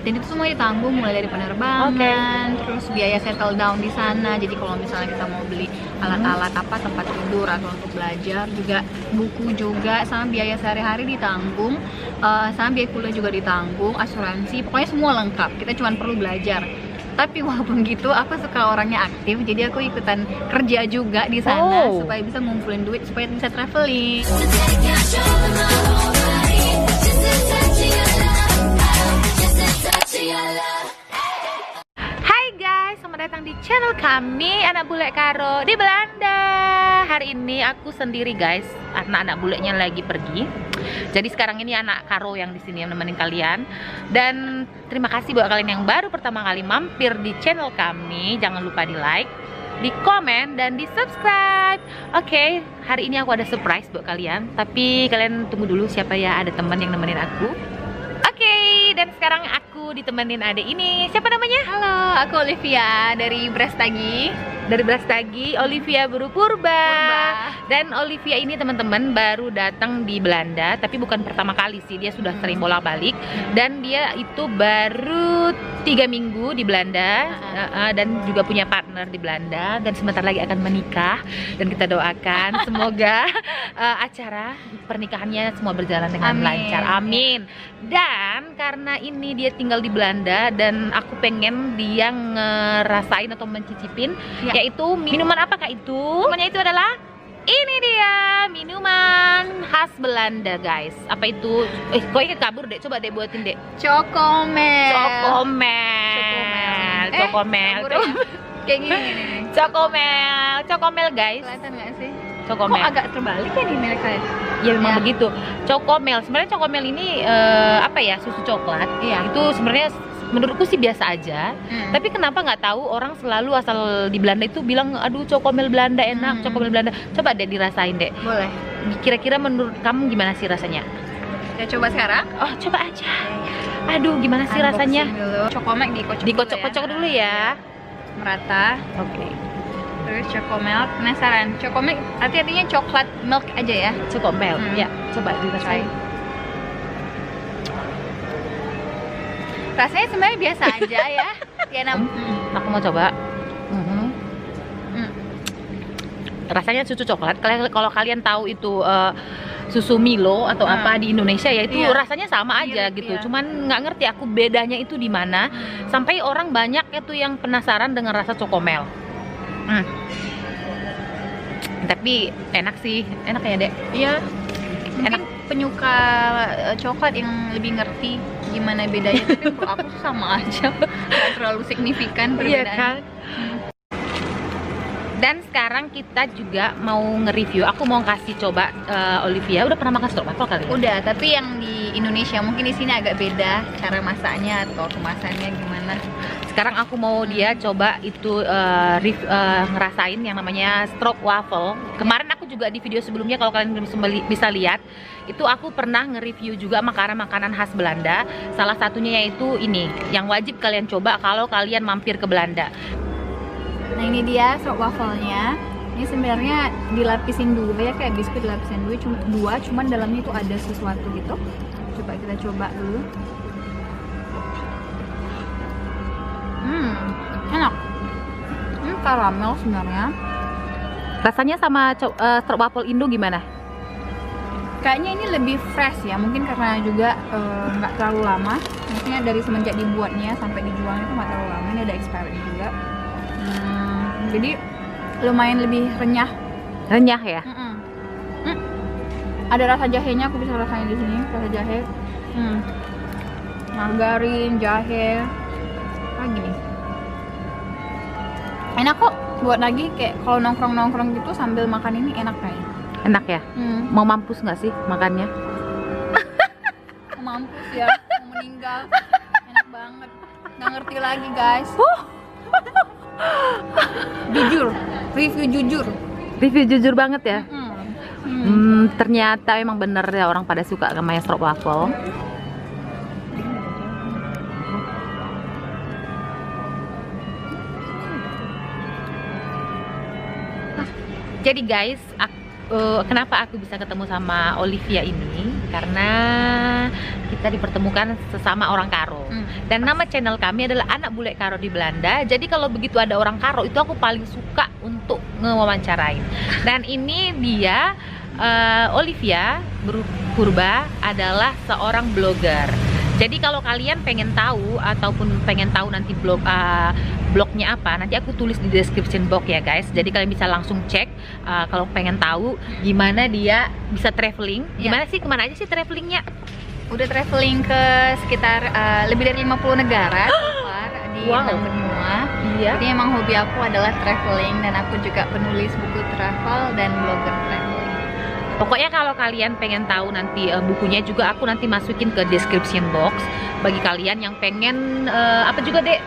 Dan itu semua ditanggung mulai dari penerbangan, terus biaya settle down di sana. Jadi kalau misalnya kita mau beli alat-alat apa tempat tidur atau untuk belajar juga, buku juga, sama biaya sehari-hari ditanggung, sama biaya kuliah juga ditanggung, asuransi, pokoknya semua lengkap. Kita cuma perlu belajar. Tapi walaupun gitu, aku suka orangnya aktif, jadi aku ikutan kerja juga di sana supaya bisa ngumpulin duit supaya bisa traveling. Hai guys, selamat datang di channel kami Anak Bule Karo di Belanda. Hari ini aku sendiri guys, anak-anak bulenya lagi pergi. Jadi sekarang ini anak Karo yang di sini yang nemenin kalian. Dan terima kasih buat kalian yang baru pertama kali mampir di channel kami. Jangan lupa di like, di komen, dan di subscribe. Oke, hari ini aku ada surprise buat kalian. Tapi kalian tunggu dulu siapa ya, ada teman yang nemenin aku. Oke, dan sekarang aku ditemenin adik ini. Siapa namanya? Halo, aku Olivia dari Brastagi. Dari Brastagi, Olivia Purba. Dan Olivia ini teman-teman baru datang di Belanda, tapi bukan pertama kali sih, dia sudah sering bolak-balik. Dan dia itu baru 3 minggu di Belanda, dan juga punya partner di Belanda, dan sebentar lagi akan menikah. Dan kita doakan semoga acara pernikahannya semua berjalan dengan lancar. Amin. Dan karena ini dia tinggal di Belanda dan aku pengen dia ngerasain atau mencicipin, yaitu minuman apakah itu? Minumannya itu adalah ini dia, minuman khas Belanda guys. Apa itu? Kok inget kabur dek, coba dek buatin dek. Cokomel. Cokomel. Kayak gini. Cokomel guys. Kelihatan nggak sih? Cokomel. Kok agak terbalik ya nih mereka? Ya memang begitu. Cokomel. Sebenarnya Cokomel ini apa ya? Susu coklat. Iya. Itu sebenarnya menurutku sih biasa aja. Tapi kenapa nggak tahu orang selalu asal di Belanda itu bilang, aduh Cokomel Belanda enak, Cokomel Belanda. Coba deh dirasain deh. Boleh. Kira-kira menurut kamu gimana sih rasanya? Kita coba sekarang. Oh coba aja. Aduh gimana sih rasanya? Cokomel dikocok dulu ya. Merata. Oke. Terus Cokomel, penasaran. Cokomel artinya coklat milk aja ya? Cokomel. Ya, coba dirasain. Rasanya sebenarnya biasa aja ya. Aku mau coba. Rasanya susu coklat. Kalau kalian tahu itu susu Milo atau apa di Indonesia ya itu rasanya sama aja gitu. Cuman nggak ngerti aku bedanya itu di mana. Sampai orang banyak itu yang penasaran dengan rasa Cokomel. Tapi enak sih, enak ya dek. Iya. Enak. Penyuka coklat yang lebih ngerti gimana bedanya, tapi untuk aku sama aja, nggak terlalu signifikan perbedaan. Iya kan? Dan sekarang kita juga mau nge-review. Aku mau kasih coba Olivia. Udah pernah makan stroopwafel kali ya? Udah, tapi yang di Indonesia mungkin di sini agak beda cara masaknya atau kemasannya gimana. Sekarang aku mau dia coba itu ngerasain yang namanya stroopwafel. Kemarin aku juga di video sebelumnya kalau kalian bisa lihat, itu aku pernah nge-review juga makanan khas Belanda. Salah satunya yaitu ini, yang wajib kalian coba kalau kalian mampir ke Belanda. Nah ini dia stroopwafelnya. Ini sebenarnya dilapisin dulu ya, kayak biskuit dilapisin dua, cuman dalamnya itu ada sesuatu gitu. Coba kita coba dulu. Enak. Karamel sebenarnya. Rasanya sama stroopwafel Indo gimana? Kayaknya ini lebih fresh ya, mungkin karena juga nggak terlalu lama. Maksudnya dari semenjak dibuatnya sampai dijualnya itu nggak terlalu lama. Ini ada expiry juga. Jadi lumayan lebih renyah. Renyah ya? Ada rasa jahenya, aku bisa rasain di sini rasa jahe. Margarin, jahe, lagi nih. Enak kok, buat lagi kayak kalau nongkrong gitu sambil makan ini enak kayaknya. Enak ya? Mau mampus nggak sih makannya? Mampus ya, mau meninggal. Enak banget. Nggak ngerti lagi guys. Jujur, review jujur banget ya. Ternyata emang bener ya orang pada suka sama yang stroopwafel. Jadi guys, kenapa aku bisa ketemu sama Olivia ini? Karena kita dipertemukan sesama orang Karo. Dan nama channel kami adalah Anak Bule Karo di Belanda. Jadi kalau begitu ada orang Karo itu aku paling suka untuk ngewawancarain. Dan ini dia Olivia Purba adalah seorang blogger. Jadi kalau kalian pengen tahu ataupun pengen tahu nanti blognya apa, nanti aku tulis di description box ya guys. Jadi kalian bisa langsung cek kalau pengen tahu gimana dia bisa traveling. Gimana sih, kemana aja sih travelingnya? Udah traveling ke sekitar lebih dari 50 negara so far di 6 benua. Jadi emang hobi aku adalah traveling, dan aku juga penulis buku travel dan blogger traveling. Pokoknya kalau kalian pengen tahu nanti bukunya juga aku nanti masukin ke description box bagi kalian yang pengen apa juga deh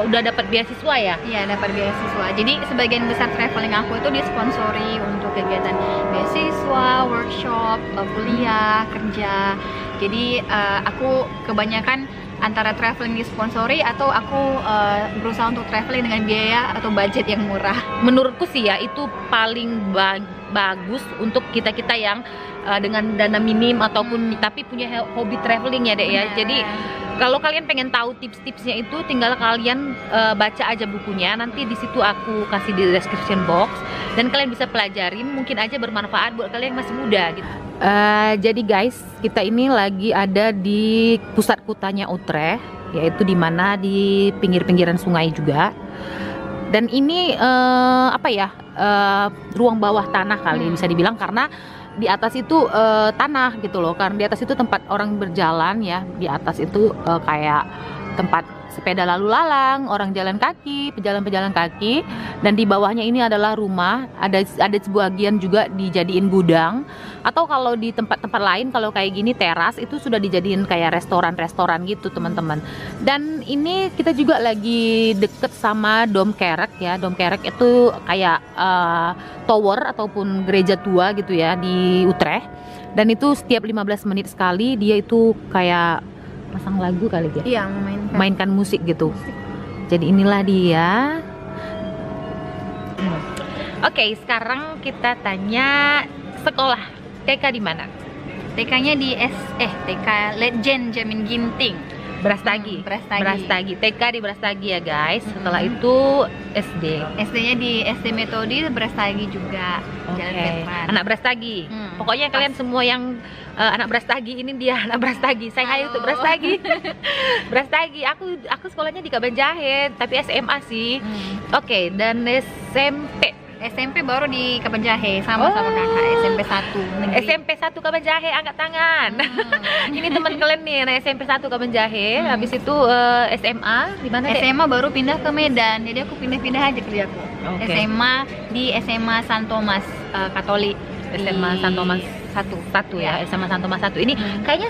udah dapat beasiswa ya? Iya, dapat beasiswa. Jadi sebagian besar traveling aku itu disponsori untuk kegiatan beasiswa, workshop, kuliah, kerja. Jadi aku kebanyakan antara traveling disponsori atau aku berusaha untuk traveling dengan biaya atau budget yang murah. Menurutku sih ya itu paling bagus untuk kita-kita yang dengan dana minim ataupun tapi punya hobi traveling ya dek ya. Jadi kalau kalian pengen tahu tips-tipsnya itu tinggal kalian baca aja bukunya. Nanti di situ aku kasih di description box dan kalian bisa pelajarin, mungkin aja bermanfaat buat kalian yang masih muda gitu. Jadi guys, kita ini lagi ada di pusat kotanya Utrecht, yaitu dimana di pinggir-pinggiran sungai juga. Dan ini apa ya, ruang bawah tanah kali bisa dibilang, karena di atas itu tanah gitu loh. Karena di atas itu tempat orang berjalan ya, di atas itu kayak tempat sepeda lalu lalang, orang jalan kaki, pejalan-pejalan kaki. Dan di bawahnya ini adalah rumah, ada sebagian juga dijadiin gudang. Atau kalau di tempat-tempat lain kalau kayak gini teras itu sudah dijadiin kayak restoran-restoran gitu teman-teman. Dan ini kita juga lagi deket sama Dom Kerk ya. Dom Kerk itu kayak tower ataupun gereja tua gitu ya di Utrecht. Dan itu setiap 15 menit sekali dia itu kayak pasang lagu kali ya? Iya, mainkan musik gitu. Jadi inilah dia. Oke, sekarang kita tanya sekolah TK di mana? TK-nya di TK Legend Jamin Ginting. Brastagi. Brastagi. TK di Brastagi ya guys. Setelah itu SD. SD-nya di SD Metodi Brastagi juga. Jalan Veteran. Anak Brastagi. Pokoknya kalian semua yang anak Brastagi, ini dia anak Brastagi. Saya hai untuk Brastagi. Brastagi. Aku sekolahnya di Kabanjahe, tapi SMA sih. Oke, dan SMP baru di Kabanjahe sama kakak. SMP 1 negeri. SMP 1 Kabanjahe, angkat tangan. Ini teman kalian nih, anak SMP 1 Kabanjahe. Habis itu SMA di mana deh? SMA baru pindah ke Medan. Jadi aku pindah-pindah aja kerjaku. SMA di SMA San Thomas Katolik. SMA San Thomas 1 ya, SMA San Thomas 1. Ini kayaknya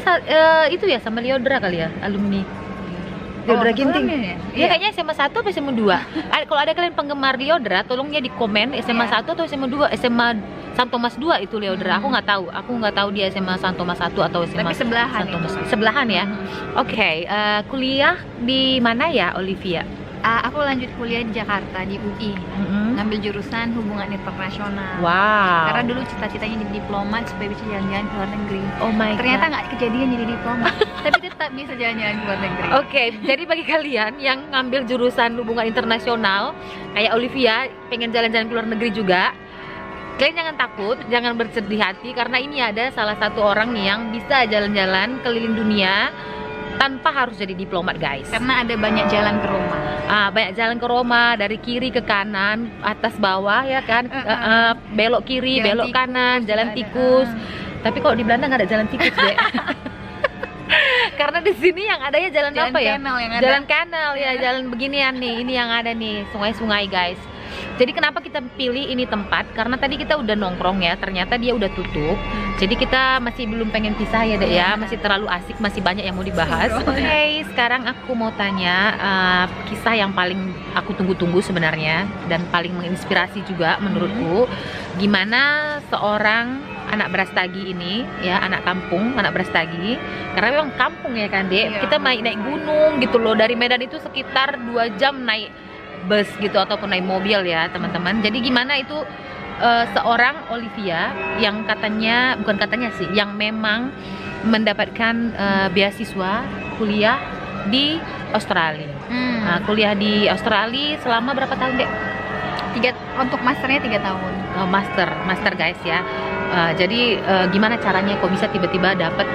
itu ya sama Liodra kali ya, alumni Liodra Ginting. Ya kayaknya SMA 1 atau SMA 2. Kalau ada kalian penggemar Liodra, tolong ya di komen SMA 1 atau SMA 2. SMA San Thomas 2 itu Liodra. Aku nggak tahu dia SMA San Thomas 1 atau SMA sebelahan. San Thomas. Sebelahan ya. Oke, kuliah di mana ya Olivia? Aku lanjut kuliah di Jakarta di UI. Ngambil jurusan hubungan internasional. Wow. Karena dulu cita-citanya jadi diplomat supaya bisa jalan-jalan ke luar negeri. Oh my God. Ternyata nggak kejadian jadi diplomat, tapi tetap bisa jalan-jalan ke luar negeri. Oke, jadi bagi kalian yang ngambil jurusan hubungan internasional kayak Olivia, pengen jalan-jalan ke luar negeri juga, kalian jangan takut, jangan bersedih hati, karena ini ada salah satu orang yang bisa jalan-jalan keliling dunia tanpa harus jadi diplomat guys. Karena ada banyak jalan ke Roma. Banyak jalan ke Roma, dari kiri ke kanan, atas bawah ya kan. Belok kiri, jalan belok tikus, kanan, jalan tikus. Tapi kalau di Belanda nggak ada jalan tikus deh. Karena di sini yang adanya jalan apa ya? Kanal yang ada. Jalan kanal ya, jalan beginian nih. Ini yang ada nih, sungai-sungai guys. Jadi kenapa kita pilih ini tempat? Karena tadi kita udah nongkrong ya, ternyata dia udah tutup. Jadi kita masih belum pengen pisah ya dek ya, masih terlalu asik, masih banyak yang mau dibahas. Oke, sekarang aku mau tanya kisah yang paling aku tunggu-tunggu sebenarnya dan paling menginspirasi juga menurutku. Gimana seorang anak Brastagi ini ya, anak kampung, anak Brastagi, karena memang kampung ya kan dek. Kita naik gunung gitu loh, dari Medan itu sekitar 2 jam naik bus gitu ataupun naik mobil ya teman-teman. Jadi gimana itu seorang Olivia yang bukan katanya sih, yang memang mendapatkan beasiswa kuliah di Australia. Kuliah di Australia selama berapa tahun, Dek? Untuk masternya 3 tahun. Master guys ya. Jadi gimana caranya kok bisa tiba-tiba dapat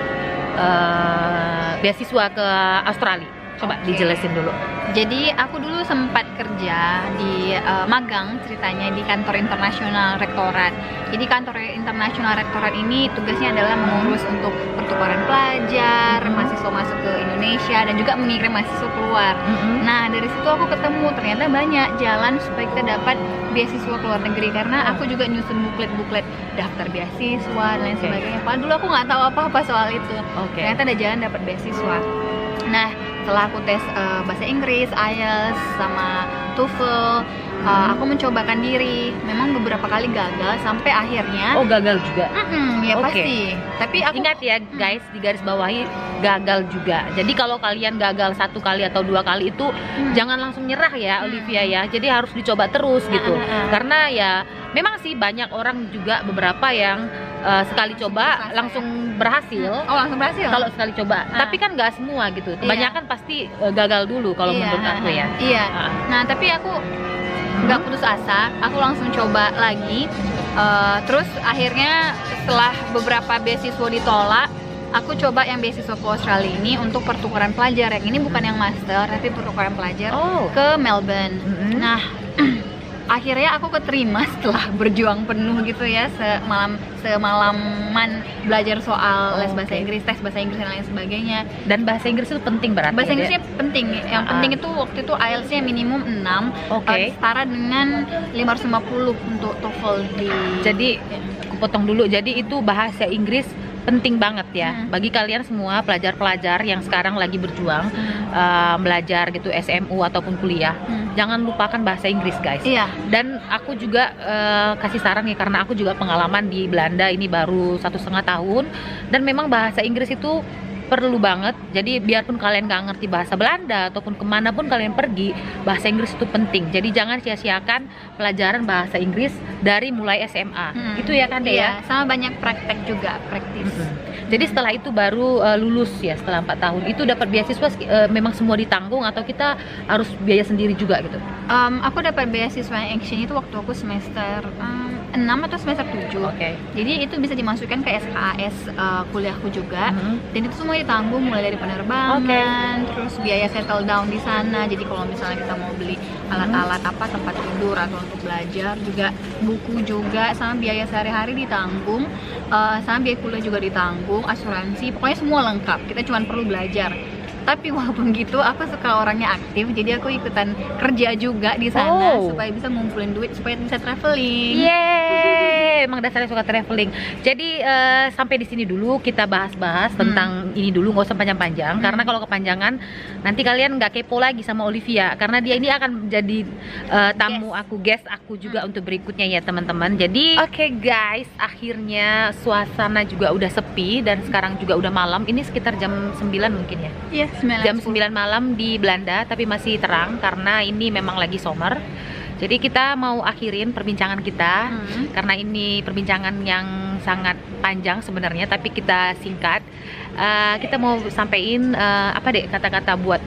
beasiswa ke Australia? Coba dijelasin dulu. Jadi aku dulu sempat kerja di magang ceritanya di kantor internasional rektorat. Jadi kantor internasional rektorat ini tugasnya adalah mengurus untuk pertukaran pelajar, mahasiswa masuk ke Indonesia dan juga mengirim mahasiswa keluar. Nah dari situ aku ketemu ternyata banyak jalan supaya kita dapat beasiswa ke luar negeri, karena aku juga nyusun buklet-buklet daftar beasiswa dan lain sebagainya. Padahal dulu aku nggak tahu apa-apa soal itu. Ternyata ada jalan dapat beasiswa. Nah setelah aku tes bahasa Inggris, IELTS, sama TOEFL, aku mencobakan diri. Memang beberapa kali gagal sampai akhirnya. Oh gagal juga? Ya pasti. Tapi aku ingat ya guys, di garis bawahi gagal juga. Jadi kalau kalian gagal 1 kali atau 2 kali itu jangan langsung nyerah ya Olivia ya. Jadi harus dicoba terus gitu. Karena ya memang sih banyak orang juga beberapa yang sekali coba langsung berhasil. Oh langsung berhasil? Kalau sekali coba. Tapi kan nggak semua gitu. Kebanyakan pasti gagal dulu kalau menurut aku ya. Iya. Nah tapi aku nggak putus asa. Aku langsung coba lagi. Terus akhirnya setelah beberapa beasiswa ditolak, aku coba yang beasiswa ke Australia ini untuk pertukaran pelajar. Yang ini bukan yang master, tapi pertukaran pelajar ke Melbourne. Nah akhirnya aku keterima setelah berjuang penuh gitu ya, semalaman belajar soal les bahasa Inggris, tes bahasa Inggris dan lain sebagainya. Dan bahasa Inggris itu penting berarti? Bahasa Inggrisnya penting. Yang penting itu waktu itu IELTS-nya minimum 6, setara dengan 550 untuk TOEFL di. Jadi aku potong dulu. Jadi itu bahasa Inggris penting banget ya bagi kalian semua pelajar-pelajar yang sekarang lagi berjuang belajar gitu SMU ataupun kuliah. Jangan lupakan bahasa Inggris guys. Dan aku juga kasih saran ya, karena aku juga pengalaman di Belanda ini baru 1,5 tahun, dan memang bahasa Inggris itu perlu banget. Jadi biarpun kalian nggak ngerti bahasa Belanda ataupun kemanapun kalian pergi, bahasa Inggris itu penting. Jadi jangan sia-siakan pelajaran bahasa Inggris dari mulai SMA. Itu ya kan Dea? Iya, sama banyak praktek juga, praktis. Jadi setelah itu baru lulus ya, setelah 4 tahun itu dapat beasiswa. Memang semua ditanggung atau kita harus biaya sendiri juga gitu? Aku dapat beasiswa yang exchange itu waktu aku semester 6 atau semester 7. Jadi itu bisa dimasukkan ke SKAS kuliahku juga. Dan itu semua ditanggung, mulai dari penerbangan, terus biaya settle down di sana. Jadi kalau misalnya kita mau beli alat-alat tempat tidur atau untuk belajar juga, buku juga, sama biaya sehari-hari ditanggung, sama biaya kuliah juga ditanggung, asuransi, pokoknya semua lengkap. Kita cuma perlu belajar. Tapi walaupun gitu, aku suka orangnya aktif, jadi aku ikutan kerja juga di sana supaya bisa ngumpulin duit supaya bisa traveling. Yeay, emang dasarnya suka traveling. Jadi sampai di sini dulu kita bahas-bahas tentang ini dulu, nggak usah panjang-panjang, karena kalau kepanjangan nanti kalian nggak kepo lagi sama Olivia, karena dia ini akan jadi tamu aku, guest aku juga untuk berikutnya ya teman-teman. Jadi oke guys, akhirnya suasana juga udah sepi dan sekarang juga udah malam. Ini sekitar jam 9 mungkin ya? Iya. Jam 9 malam di Belanda, tapi masih terang karena ini memang lagi summer. Jadi kita mau akhirin perbincangan kita karena ini perbincangan yang sangat panjang sebenarnya, tapi kita singkat. Kita mau sampein apa deh kata-kata buat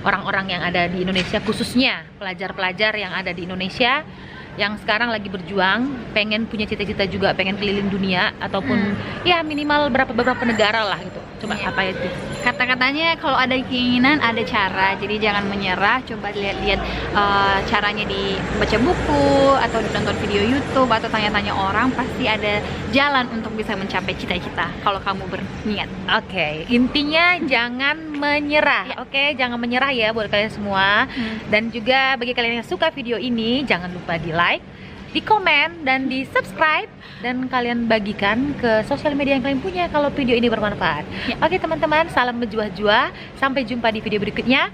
orang-orang yang ada di Indonesia, khususnya pelajar-pelajar yang ada di Indonesia yang sekarang lagi berjuang, pengen punya cita-cita juga, pengen keliling dunia ataupun ya minimal beberapa negara lah gitu. Coba apa itu? Kata-katanya kalau ada keinginan ada cara, jadi jangan menyerah. Coba lihat-lihat caranya di baca buku atau nonton video YouTube atau tanya-tanya orang, pasti ada jalan untuk bisa mencapai cita-cita kalau kamu berniat. Intinya jangan menyerah. Jangan menyerah ya buat kalian semua. Dan juga bagi kalian yang suka video ini, jangan lupa di like, di komen, dan di subscribe, dan kalian bagikan ke sosial media yang kalian punya kalau video ini bermanfaat. Oke teman-teman, salam berjuah-juah, sampai jumpa di video berikutnya.